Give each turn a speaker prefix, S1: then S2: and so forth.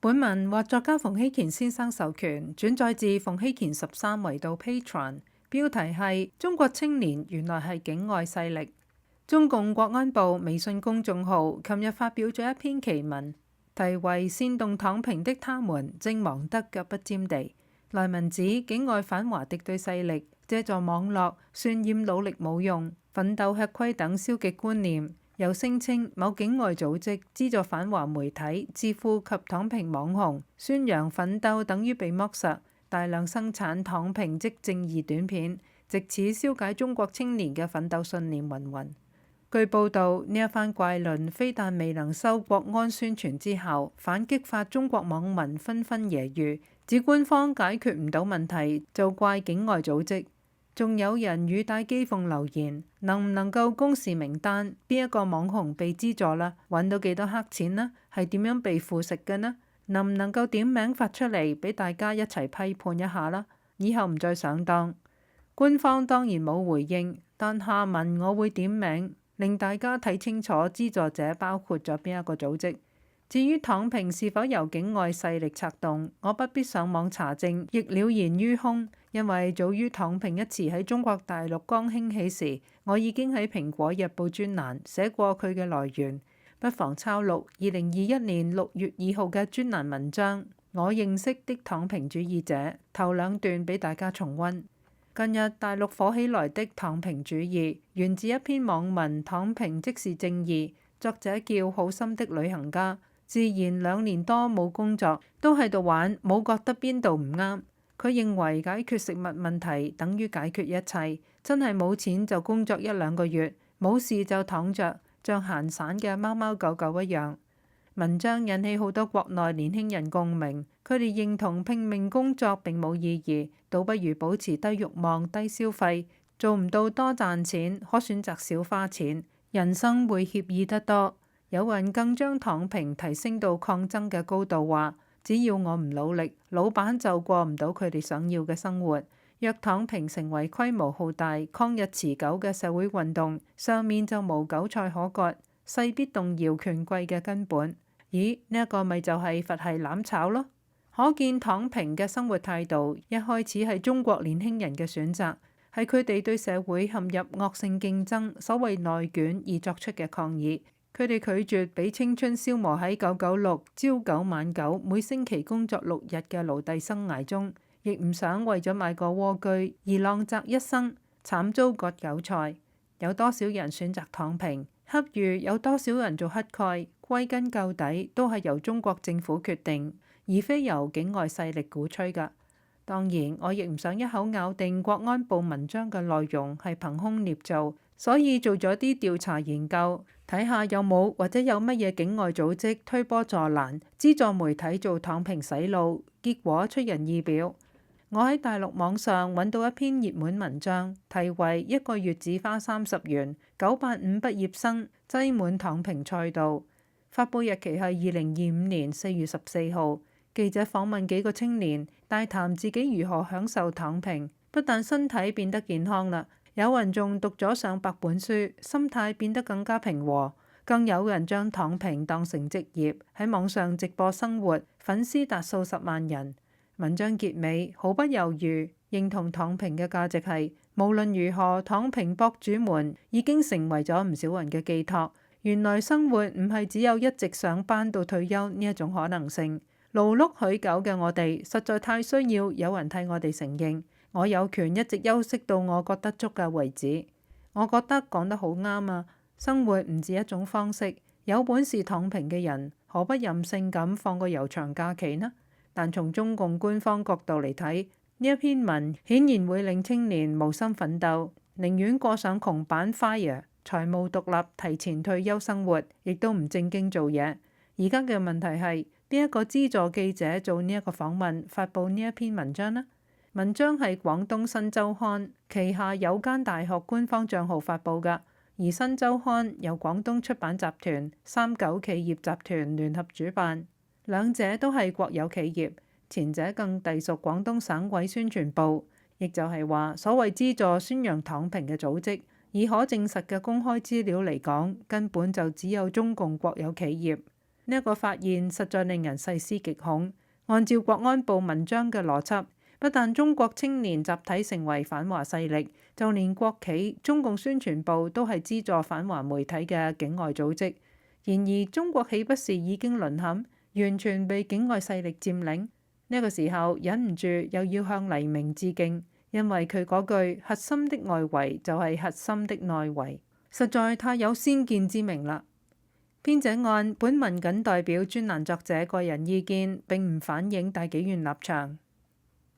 S1: 本文獲作家馮睎乾先生授權，轉載自馮睎乾13維度 Patreon， 標題係中國青年原來係境外勢力。中共國安部微信公眾號琴日發表咗一篇奇文，題為煽動躺平的他們正忙得腳不沾地。內文指境外反華敵對勢力借助網絡渲染努力冇用、奮鬥吃虧等消極觀念，又聲稱某境外組織資助反華媒體、智庫及躺平網紅，宣揚奮鬥等於被剝削，大量生產躺平即正義短片，藉此消解中國青年嘅奮鬥信念云云。據報道，呢一番怪論非但未能收國安宣傳之效，反激發中國網民紛紛揶揄，指官方解決唔到問題就怪境外組織。仲有人語帶譏諷留言，能唔能夠公示名單？邊一個網紅被資助啦？揾到幾多黑錢呢？係點樣被腐蝕嘅呢？能唔能夠點名發出嚟俾大家一齊批判一下啦？以後唔再上當。官方當然冇回應，但下文我會點名，令大家睇清楚資助者包括咗邊一個組織。至於躺平是否由境外勢力策動，我不必上網查證，亦了然於胸，因為早於躺平一詞喺中國大陸剛興起時，我已經喺蘋果日報專欄寫過佢嘅來源，不妨抄錄2021年6月2號嘅專欄文章，我認識的躺平主義者，頭兩段俾大家重溫。近日大陸火起來的躺平主義，源自一篇網文《躺平即是正義》，作者叫好心的旅行家。自然2年多冇工作，都喺度玩，冇覺得邊度唔啱。佢認為解決食物問題等於解決一切，真係冇錢就工作1-2個月，冇事就躺着，像閒散嘅貓貓狗狗一樣。文章引起好多國內年輕人共鳴，佢哋認同拼命工作並冇意義，倒不如保持低慾望、低消費，做唔到多賺錢，可選擇少花錢，人生會愜意得多。有人更將躺平提升到抗爭嘅高度，話只要我唔努力，老闆就過唔到佢哋想要嘅生活。若躺平成為規模浩大、抗日持久嘅社會運動，上面就無韭菜可割，勢必動搖權貴嘅根本。咦？呢一個咪就係佛系攬炒咯？可見躺平嘅生活態度，一開始係中國年輕人嘅選擇，係佢哋對社會陷入惡性競爭、所謂內卷而作出嘅抗議。佢哋拒絕俾青春消磨喺996朝九晚九、每星期工作6日嘅奴隸生涯中，亦唔想為咗買個蝸居而浪擲一生，慘遭割韭菜。有多少人選擇躺平？恰如有多少人做乞丐？歸根究底都係由中國政府決定，而非由境外勢力鼓吹㗎。當然，我亦唔想一口咬定國安部文章嘅內容係憑空捏造，所以做咗啲調查研究，睇下有冇或者有乜嘢境外組織推波助瀾，資助媒體做躺平洗腦，結果出人意表。我喺大陸網上揾到一篇熱門文章，題為1個月只花30元，985畢業生擠滿躺平賽道。發佈日期係2025年4月14號。記者訪問幾個青年，大談自己如何享受躺平，不但身體變得健康啦，有人仲讀咗上百本書，心態變得更加平和，更有人將躺平當成職業，喺網上直播生活，粉絲達數十萬人。文章結尾毫不猶豫認同躺平嘅價值係，無論如何，躺平博主們已經成為咗唔少人嘅寄託。原來生活唔係只有一直上班到退休呢一種可能性。勞碌許久嘅我哋，實在太需要有人替我哋承認，我有權一直休息到我覺得足夠為止。我覺得講得好啱啊！生活唔止一種方式，有本事躺平嘅人，何不任性咁放個悠長假期呢？但從中共官方角度嚟睇，呢一篇文顯然會令青年無心奮鬥，寧願過上窮版 FIRE、財務獨立、提前退休生活，亦都唔正經做嘢。而家嘅問題係，邊一個資助記者做呢一個訪問，發佈呢一篇文章呢？文章係廣東新周刊旗下有間大學官方賬號發佈㗎，而新周刊由廣東出版集團、39企業集團聯合主辦，兩者都係國有企業，前者更隸屬廣東省委宣傳部，亦就係話所謂資助宣揚躺平嘅組織，以可證實嘅公開資料嚟講，根本就只有中共國有企業。呢一個發現實在令人細思極恐。按照國安部文章嘅邏輯，不但中國青年集體成為反華勢力，就連國企、中共宣傳部都係資助反華媒體嘅境外組織。然而，中國豈不是已經淪陷，完全被境外勢力佔領？呢個時候忍唔住又要向黎明致敬，因為佢嗰句核心的外圍就係核心的內圍，實在太有先見之明啦。編者按本文僅代表專欄作者個人意見，並唔反映大紀元立場。